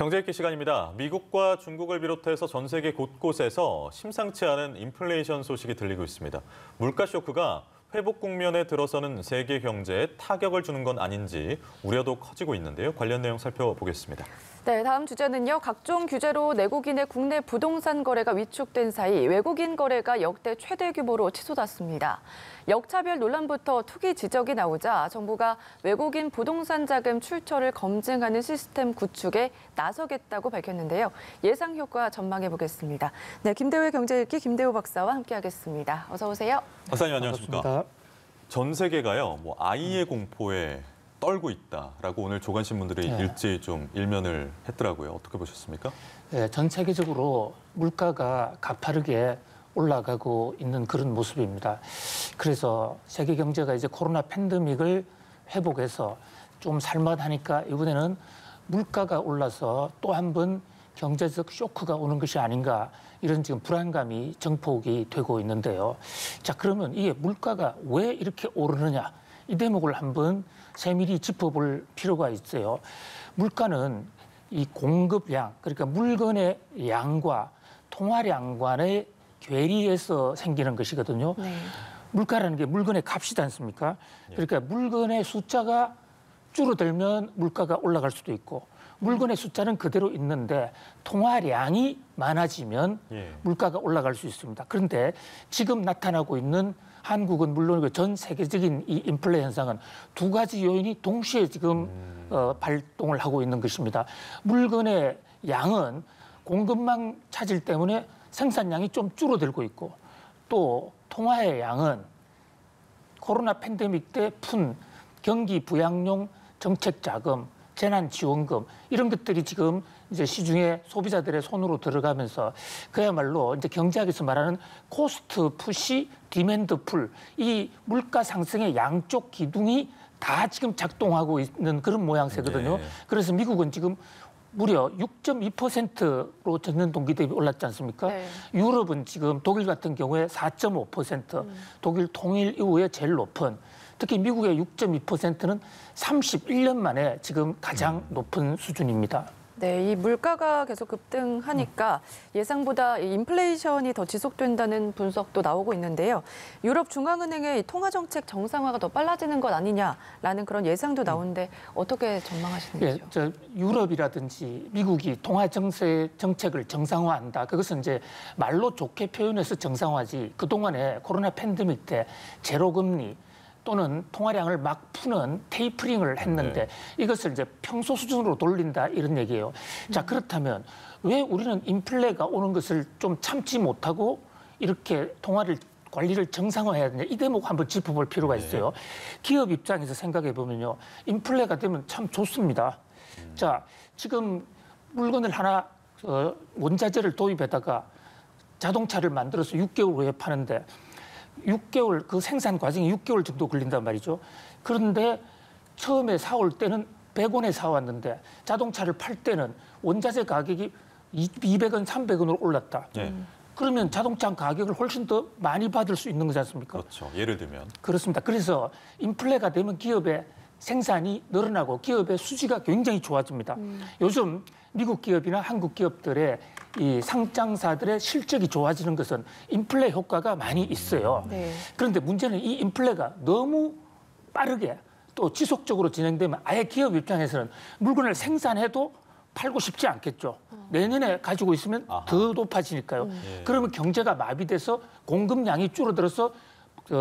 경제읽기 시간입니다. 미국과 중국을 비롯해서 전 세계 곳곳에서 심상치 않은 인플레이션 소식이 들리고 있습니다. 물가 쇼크가 회복 국면에 들어서는 세계 경제에 타격을 주는 건 아닌지 우려도 커지고 있는데요. 관련 내용 살펴보겠습니다. 네, 다음 주제는요. 각종 규제로 내국인의 국내 부동산 거래가 위축된 사이 외국인 거래가 역대 최대 규모로 치솟았습니다. 역차별 논란부터 투기 지적이 나오자 정부가 외국인 부동산 자금 출처를 검증하는 시스템 구축에 나서겠다고 밝혔는데요. 예상 효과 전망해 보겠습니다. 네, 김대우의 경제읽기 김대우 박사와 함께하겠습니다. 어서 오세요. 박사님 안녕하십니까? 반갑습니다. 전 세계가요, 아이의 공포에 떨고 있다라고 오늘 조간신문들이 일제히 좀 일면을 했더라고요. 어떻게 보셨습니까? 네, 전 세계적으로 물가가 가파르게 올라가고 있는 그런 모습입니다. 그래서 세계 경제가 이제 코로나 팬데믹을 회복해서 좀 살만하니까 이번에는 물가가 올라서 또 한 번 경제적 쇼크가 오는 것이 아닌가 이런 지금 불안감이 정폭이 되고 있는데요. 자, 그러면 이게 물가가 왜 이렇게 오르느냐? 이 대목을 한번 세밀히 짚어볼 필요가 있어요. 물가는 이 공급량, 그러니까 물건의 양과 통화량간의 괴리에서 생기는 것이거든요. 네. 물가라는 게 물건의 값이지 않습니까? 그러니까 물건의 숫자가 줄어들면 물가가 올라갈 수도 있고 물건의 숫자는 그대로 있는데 통화량이 많아지면 물가가 올라갈 수 있습니다. 그런데 지금 나타나고 있는 한국은 물론이고 전 세계적인 이 인플레 현상은 두 가지 요인이 동시에 지금 발동을 하고 있는 것입니다. 물건의 양은 공급망 차질 때문에 생산량이 좀 줄어들고 있고 또 통화의 양은 코로나 팬데믹 때 푼 경기 부양용 정책 자금, 재난지원금 이런 것들이 지금 이제 시중에 소비자들의 손으로 들어가면서 그야말로 이제 경제학에서 말하는 코스트 푸시 디맨드 풀, 이 물가 상승의 양쪽 기둥이 다 지금 작동하고 있는 그런 모양새거든요. 네. 그래서 미국은 지금 무려 6.2%로 전년 동기 대비 올랐지 않습니까? 네. 유럽은 지금 독일 같은 경우에 4.5%, 독일 통일 이후에 제일 높은, 특히 미국의 6.2%는 31년 만에 지금 가장 높은 수준입니다. 네, 이 물가가 계속 급등하니까 예상보다 인플레이션이 더 지속된다는 분석도 나오고 있는데요. 유럽 중앙은행의 통화정책 정상화가 더 빨라지는 것 아니냐라는 그런 예상도 나오는데 어떻게 전망하시는지요? 예, 유럽이라든지 미국이 정책을 정상화한다. 그것은 이제 말로 좋게 표현해서 정상화지. 그동안에 코로나 팬데믹 때 제로금리 또는 통화량을 막 푸는 테이퍼링을 했는데 이것을 이제 평소 수준으로 돌린다 이런 얘기예요. 자, 그렇다면 왜 우리는 인플레가 오는 것을 좀 참지 못하고 이렇게 관리를 정상화해야 되냐, 이 대목 한번 짚어볼 필요가 있어요. 기업 입장에서 생각해 보면요, 인플레가 되면 참 좋습니다. 자, 지금 물건을 하나 원자재를 도입에다가 자동차를 만들어서 6개월 후에 파는데 6개월, 그 생산 과정이 6개월 정도 걸린단 말이죠. 그런데 처음에 사올 때는 100원에 사왔는데 자동차를 팔 때는 원자재 가격이 200원, 300원으로 올랐다. 그러면 자동차 가격을 훨씬 더 많이 받을 수 있는 거지 않습니까? 그렇죠. 예를 들면. 그렇습니다. 그래서 인플레가 되면 기업의 생산이 늘어나고 기업의 수지가 굉장히 좋아집니다. 요즘 미국 기업이나 한국 기업들의 이 상장사들의 실적이 좋아지는 것은 인플레 효과가 많이 있어요. 네. 그런데 문제는 이 인플레가 너무 빠르게 또 지속적으로 진행되면 아예 기업 입장에서는 물건을 생산해도 팔고 싶지 않겠죠. 내년에 가지고 있으면 더 높아지니까요. 그러면 경제가 마비돼서 공급량이 줄어들어서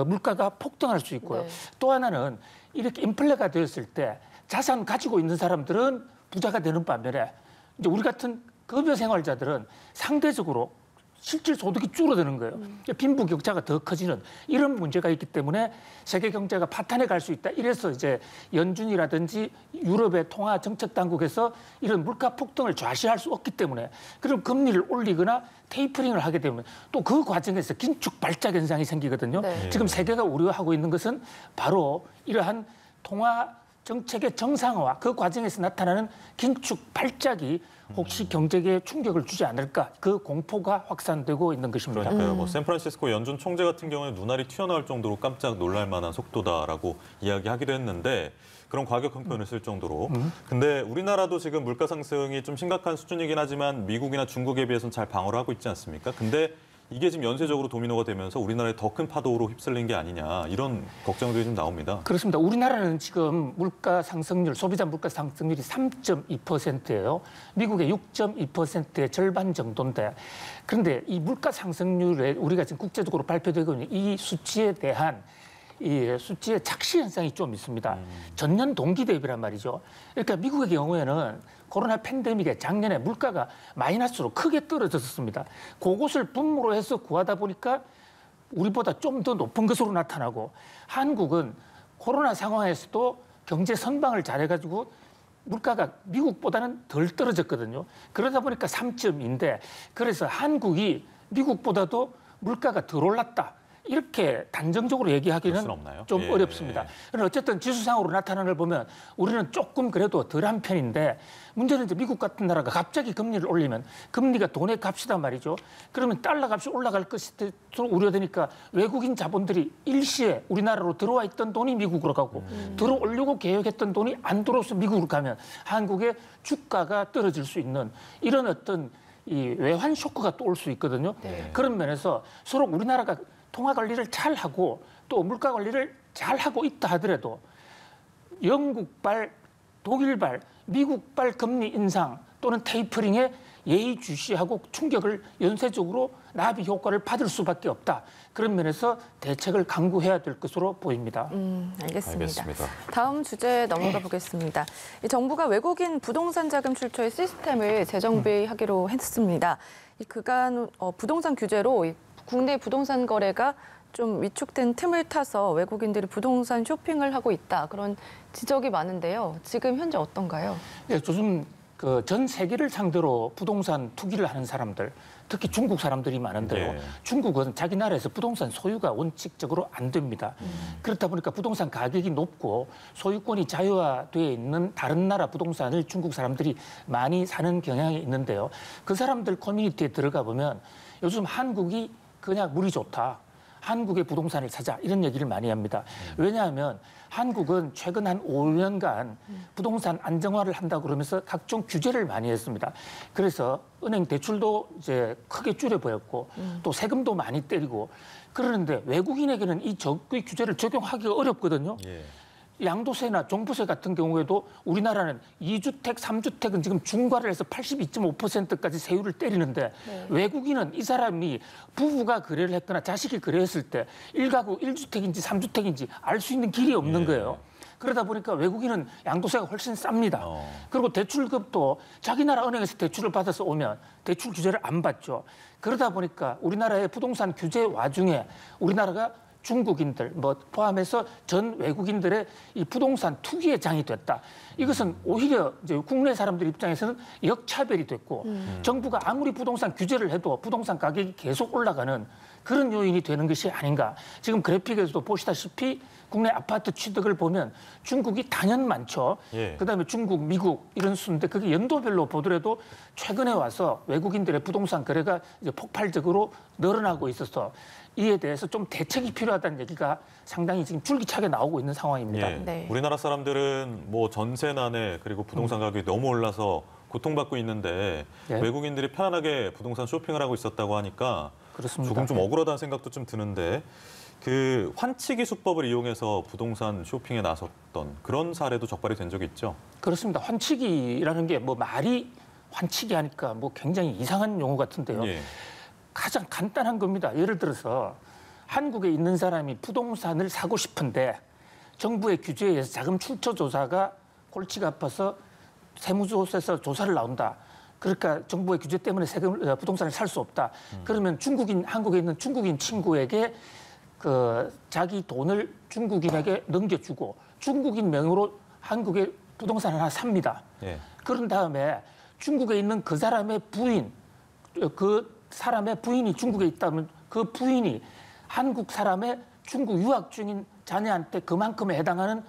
물가가 폭등할 수 있고요. 네. 또 하나는 이렇게 인플레가 되었을 때 자산 가지고 있는 사람들은 부자가 되는 반면에 이제 우리 같은 급여 생활자들은 상대적으로 실질 소득이 줄어드는 거예요. 빈부격차가 더 커지는 이런 문제가 있기 때문에 세계 경제가 파탄에 갈 수 있다. 이래서 이제 연준이라든지 유럽의 통화 정책 당국에서 이런 물가 폭등을 좌시할 수 없기 때문에 그럼 금리를 올리거나 테이퍼링을 하게 되면 또 그 과정에서 긴축 발작 현상이 생기거든요. 네. 지금 세계가 우려하고 있는 것은 바로 이러한 통화 정책의 정상화 그 과정에서 나타나는 긴축 발작이 혹시 경제계에 충격을 주지 않을까 그 공포가 확산되고 있는 것입니다. 그러니까요. 뭐 샌프란시스코 연준 총재 같은 경우는 눈알이 튀어나올 정도로 깜짝 놀랄 만한 속도다라고 이야기하기도 했는데 그런 과격한 표현을 쓸 정도로. 근데 우리나라도 지금 물가 상승이 좀 심각한 수준이긴 하지만 미국이나 중국에 비해서는 잘 방어를 하고 있지 않습니까? 근데 이게 지금 연쇄적으로 도미노가 되면서 우리나라에 더 큰 파도로 휩쓸린 게 아니냐 이런 걱정들이 좀 나옵니다. 그렇습니다. 우리나라는 지금 물가 상승률, 소비자 물가 상승률이 3.2%예요. 미국의 6.2%의 절반 정도인데 그런데 이 물가 상승률에 우리가 지금 국제적으로 발표되고 있는 이 수치에 대한 이 수치의 착시 현상이 좀 있습니다. 전년 동기 대비란 말이죠. 그러니까 미국의 경우에는 코로나 팬데믹에 작년에 물가가 마이너스로 크게 떨어졌습니다. 그것을 분모로 해서 구하다 보니까 우리보다 좀 더 높은 것으로 나타나고 한국은 코로나 상황에서도 경제 선방을 잘해가지고 물가가 미국보다는 덜 떨어졌거든요. 그러다 보니까 3.2인데 그래서 한국이 미국보다도 물가가 덜 올랐다. 이렇게 단정적으로 얘기하기는 좀 예. 어렵습니다. 그런데 어쨌든 지수상으로 나타나는 걸 보면 우리는 조금 그래도 덜한 편인데 문제는 이제 미국 같은 나라가 갑자기 금리를 올리면 금리가 돈의 값이단 말이죠. 그러면 달러 값이 올라갈 것이 우려되니까 외국인 자본들이 일시에 우리나라로 들어와 있던 돈이 미국으로 가고 들어오려고 계획했던 돈이 안 들어와서 미국으로 가면 한국의 주가가 떨어질 수 있는 이런 어떤 이 외환 쇼크가 또 올 수 있거든요. 네. 그런 면에서 서로 우리나라가 통화 관리를 잘 하고 또 물가 관리를 잘 하고 있다 하더라도 영국발, 독일발, 미국발 금리 인상 또는 테이퍼링에 예의주시하고 충격을 연쇄적으로 나비 효과를 받을 수밖에 없다. 그런 면에서 대책을 강구해야 될 것으로 보입니다. 알겠습니다. 다음 주제 넘어가 보겠습니다. 이 정부가 외국인 부동산 자금 출처의 시스템을 재정비하기로 했습니다. 이 그간 부동산 규제로 이 국내 부동산 거래가 좀 위축된 틈을 타서 외국인들이 부동산 쇼핑을 하고 있다. 그런 지적이 많은데요. 지금 현재 어떤가요? 네, 요즘 그 전 세계를 상대로 부동산 투기를 하는 사람들, 특히 중국 사람들이 많은데요. 네. 중국은 자기 나라에서 부동산 소유가 원칙적으로 안 됩니다. 그렇다 보니까 부동산 가격이 높고 소유권이 자유화되어 있는 다른 나라 부동산을 중국 사람들이 많이 사는 경향이 있는데요. 그 사람들 커뮤니티에 들어가 보면 요즘 한국이 그냥 물이 좋다. 한국의 부동산을 사자 이런 얘기를 많이 합니다. 왜냐하면 한국은 최근 한 5년간 부동산 안정화를 한다고 그러면서 각종 규제를 많이 했습니다. 그래서 은행 대출도 이제 크게 줄여보였고 또 세금도 많이 때리고 그러는데 외국인에게는 이 규제를 적용하기가 어렵거든요. 예. 양도세나 종부세 같은 경우에도 우리나라는 2주택, 3주택은 지금 중과를 해서 82.5%까지 세율을 때리는데 외국인은 이 사람이 부부가 거래를 했거나 자식이 거래했을 때 1가구 1주택인지 3주택인지 알 수 있는 길이 없는 거예요. 그러다 보니까 외국인은 양도세가 훨씬 쌉니다. 그리고 대출급도 자기 나라 은행에서 대출을 받아서 오면 대출 규제를 안 받죠. 그러다 보니까 우리나라의 부동산 규제 와중에 우리나라가 중국인들 포함해서 전 외국인들의 이 부동산 투기의 장이 됐다. 이것은 오히려 이제 국내 사람들 입장에서는 역차별이 됐고 정부가 아무리 부동산 규제를 해도 부동산 가격이 계속 올라가는 그런 요인이 되는 것이 아닌가. 지금 그래픽에서도 보시다시피 국내 아파트 취득을 보면 중국이 단연 많죠. 예. 그다음에 중국, 미국 이런 수인데 그게 연도별로 보더라도 최근에 와서 외국인들의 부동산 거래가 이제 폭발적으로 늘어나고 있어서 이에 대해서 좀 대책이 필요하다는 얘기가 상당히 지금 줄기차게 나오고 있는 상황입니다. 예. 네. 우리나라 사람들은 뭐 전세난에 그리고 부동산 가격이 너무 올라서 고통받고 있는데 네. 외국인들이 편안하게 부동산 쇼핑을 하고 있었다고 하니까 그렇습니다. 조금 좀 네. 억울하다는 생각도 좀 드는데 그 환치기 수법을 이용해서 부동산 쇼핑에 나섰던 그런 사례도 적발이 된 적이 있죠. 그렇습니다. 환치기라는 게 뭐 말이 환치기 하니까 뭐 굉장히 이상한 용어 같은데요. 예. 가장 간단한 겁니다. 예를 들어서 한국에 있는 사람이 부동산을 사고 싶은데 정부의 규제에 의해서 자금 출처 조사가 골치가 아파서 세무조사에서 조사를 나온다. 그러니까 정부의 규제 때문에 부동산을 살 수 없다. 그러면 한국에 있는 중국인 친구에게 그 자기 돈을 중국인에게 넘겨주고 중국인 명의로 한국의 부동산을 하나 삽니다. 예. 그런 다음에 중국에 있는 그 사람의 부인, 그 사람의 부인이 중국에 있다면 그 부인이 한국 사람의 중국 유학 중인 자녀한테 그만큼에 해당하는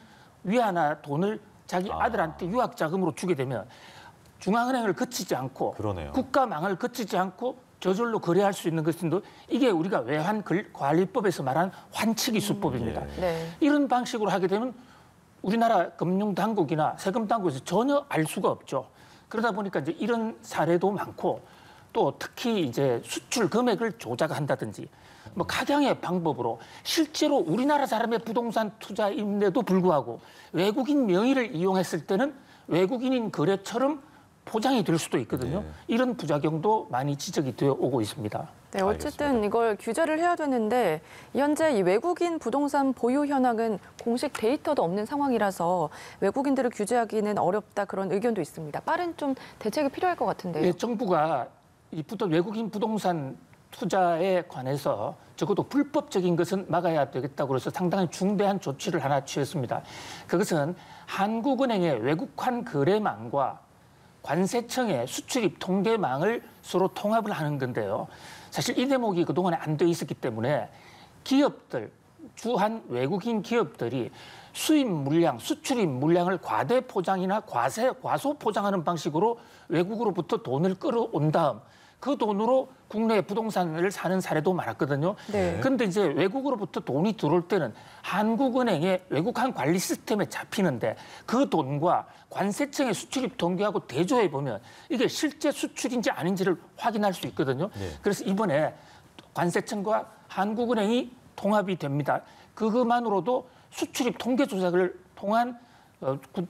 위안화 돈을 자기 아들한테 유학 자금으로 주게 되면 중앙은행을 거치지 않고 그러네요. 국가망을 거치지 않고 저절로 거래할 수 있는 것인데 이게 우리가 외환관리법에서 말하는 환치기 수법입니다. 네. 이런 방식으로 하게 되면 우리나라 금융당국이나 세금당국에서 전혀 알 수가 없죠. 그러다 보니까 이제 이런 사례도 많고 또 특히 이제 수출 금액을 조작한다든지 뭐 각양의 방법으로 실제로 우리나라 사람의 부동산 투자임에도 불구하고 외국인 명의를 이용했을 때는 외국인인 거래처럼 포장이 될 수도 있거든요. 네. 이런 부작용도 많이 지적이 되어 오고 있습니다. 네, 어쨌든 이걸 규제를 해야 되는데 현재 이 외국인 부동산 보유 현황은 공식 데이터도 없는 상황이라서 외국인들을 규제하기는 어렵다 그런 의견도 있습니다. 빠른 좀 대책이 필요할 것 같은데요. 예, 정부가 이 외국인 부동산 투자에 관해서 적어도 불법적인 것은 막아야 되겠다고 해서 상당히 중대한 조치를 하나 취했습니다. 그것은 한국은행의 외국환 거래망과 관세청의 수출입 통계망을 서로 통합을 하는 건데요. 사실 이 대목이 그동안에 안 돼 있었기 때문에 기업들, 주한 외국인 기업들이 수입 물량, 수출입 물량을 과대 포장이나 과소 포장하는 방식으로 외국으로부터 돈을 끌어온 다음 그 돈으로 국내 부동산을 사는 사례도 많았거든요. 네. 그런데 이제 외국으로부터 돈이 들어올 때는 한국은행의 외국환 관리 시스템에 잡히는데 그 돈과 관세청의 수출입 통계하고 대조해 보면 이게 실제 수출인지 아닌지를 확인할 수 있거든요. 네. 그래서 이번에 관세청과 한국은행이 통합이 됩니다. 그것만으로도 수출입 통계 조작을 통한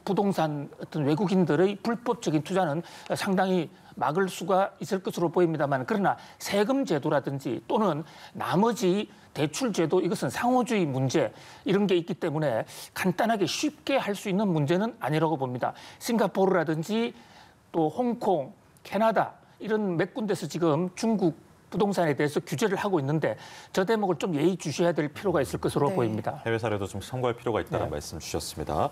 부동산 어떤 외국인들의 불법적인 투자는 상당히 막을 수가 있을 것으로 보입니다만 그러나 세금 제도라든지 또는 나머지 대출 제도 이것은 상호주의 문제 이런 게 있기 때문에 간단하게 쉽게 할 수 있는 문제는 아니라고 봅니다. 싱가포르라든지 또 홍콩, 캐나다 이런 몇 군데서 지금 중국 부동산에 대해서 규제를 하고 있는데 저 대목을 좀 예의주시해야 될 필요가 있을 것으로 네. 보입니다. 해외 사례도 좀 참고할 필요가 있다는 네. 말씀 주셨습니다.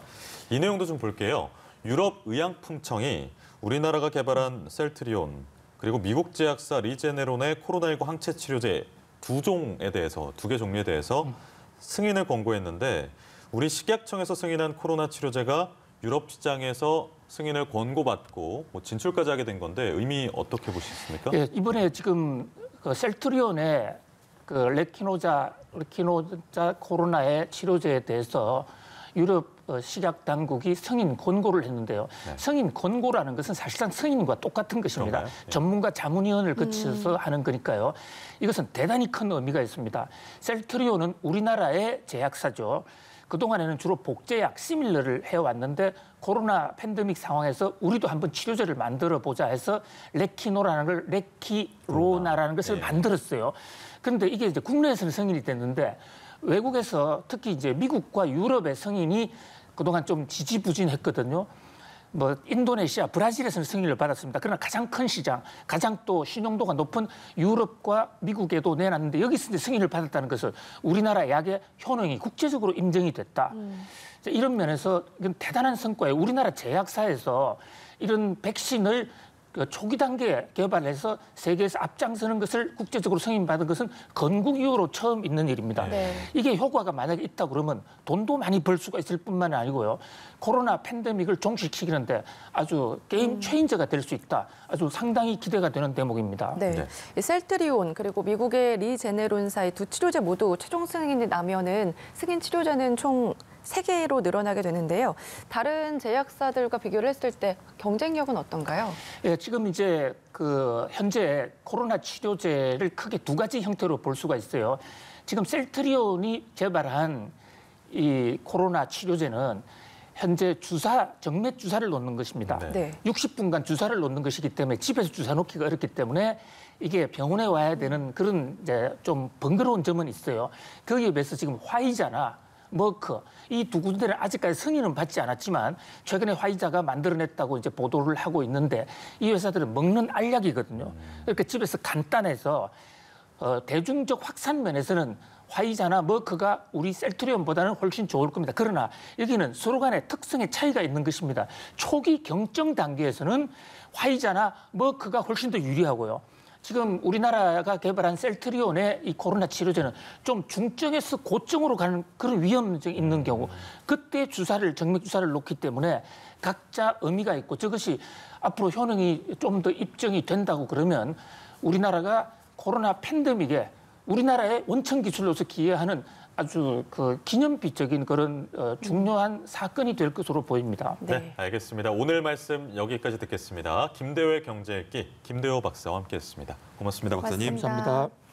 이 내용도 좀 볼게요. 유럽 의약품청이 우리나라가 개발한 셀트리온 그리고 미국 제약사 리제네론의 코로나19 항체 치료제 두 개 종류에 대해서 승인을 권고했는데 우리 식약청에서 승인한 코로나 치료제가 유럽 시장에서 승인을 권고받고 진출까지 하게 된 건데 의미 어떻게 보시습니까? 예, 이번에 지금 그 셀트리온의 그 레키노자 코로나의 치료제에 대해서 유럽 식약 당국이 승인 권고를 했는데요. 네. 승인 권고라는 것은 사실상 승인과 똑같은 것입니다. 그런가요? 네. 전문가 자문위원을 거쳐서 하는 거니까요. 이것은 대단히 큰 의미가 있습니다. 셀트리온은 우리나라의 제약사죠. 그동안에는 주로 복제약, 시밀러를 해왔는데 코로나 팬데믹 상황에서 우리도 한번 치료제를 만들어 보자 해서 레키로나라는 것을 네. 만들었어요. 그런데 이게 이제 국내에서는 승인이 됐는데 외국에서 특히 이제 미국과 유럽의 승인이 그동안 좀 지지부진했거든요. 뭐 인도네시아, 브라질에서는 승인을 받았습니다. 그러나 가장 큰 시장, 가장 또 신용도가 높은 유럽과 미국에도 내놨는데 여기서 이제 승인을 받았다는 것은 우리나라 약의 효능이 국제적으로 인정이 됐다. 이런 면에서 이건 대단한 성과예요. 우리나라 제약사에서 이런 백신을 초기 단계에 개발해서 세계에서 앞장서는 것을 국제적으로 승인받은 것은 건국 이후로 처음 있는 일입니다. 네. 이게 효과가 만약에 있다 그러면 돈도 많이 벌 수가 있을 뿐만 아니고요. 코로나 팬데믹을 종식시키는데 아주 게임 체인저가 될 수 있다. 아주 상당히 기대가 되는 대목입니다. 네. 네. 이 셀트리온 그리고 미국의 리제네론사의 두 치료제 모두 최종 승인이 나면은 승인 치료제는 총 3개로 늘어나게 되는데요. 다른 제약사들과 비교를 했을 때 경쟁력은 어떤가요? 예, 지금 이제 그 현재 코로나 치료제를 크게 두 가지 형태로 볼 수가 있어요. 지금 셀트리온이 개발한 이 코로나 치료제는 현재 정맥 주사를 놓는 것입니다. 네. 네. 60분간 주사를 놓는 것이기 때문에 집에서 주사 놓기가 어렵기 때문에 이게 병원에 와야 되는 그런 이제 좀 번거로운 점은 있어요. 거기에 비해서 지금 화이자나 머크 이 두 군데는 아직까지 승인은 받지 않았지만 최근에 화이자가 만들어냈다고 이제 보도를 하고 있는데 이 회사들은 먹는 알약이거든요. 그러니까 집에서 간단해서 대중적 확산 면에서는 화이자나 머크가 우리 셀트리온보다는 훨씬 좋을 겁니다. 그러나 여기는 서로 간의 특성의 차이가 있는 것입니다. 초기 경증 단계에서는 화이자나 머크가 훨씬 더 유리하고요. 지금 우리나라가 개발한 셀트리온의 이 코로나 치료제는 좀 중증에서 고증으로 가는 그런 위험성이 있는 경우 그때 정맥 주사를 놓기 때문에 각자 의미가 있고 저것이 앞으로 효능이 좀 더 입증이 된다고 그러면 우리나라가 코로나 팬데믹에 우리나라의 원천 기술로서 기여하는 아주 그 기념비적인 그런 중요한 사건이 될 것으로 보입니다. 네, 알겠습니다. 오늘 말씀 여기까지 듣겠습니다. 김대호의 경제읽기 김대호 박사와 함께했습니다. 고맙습니다, 박사님. 고맙습니다. 감사합니다.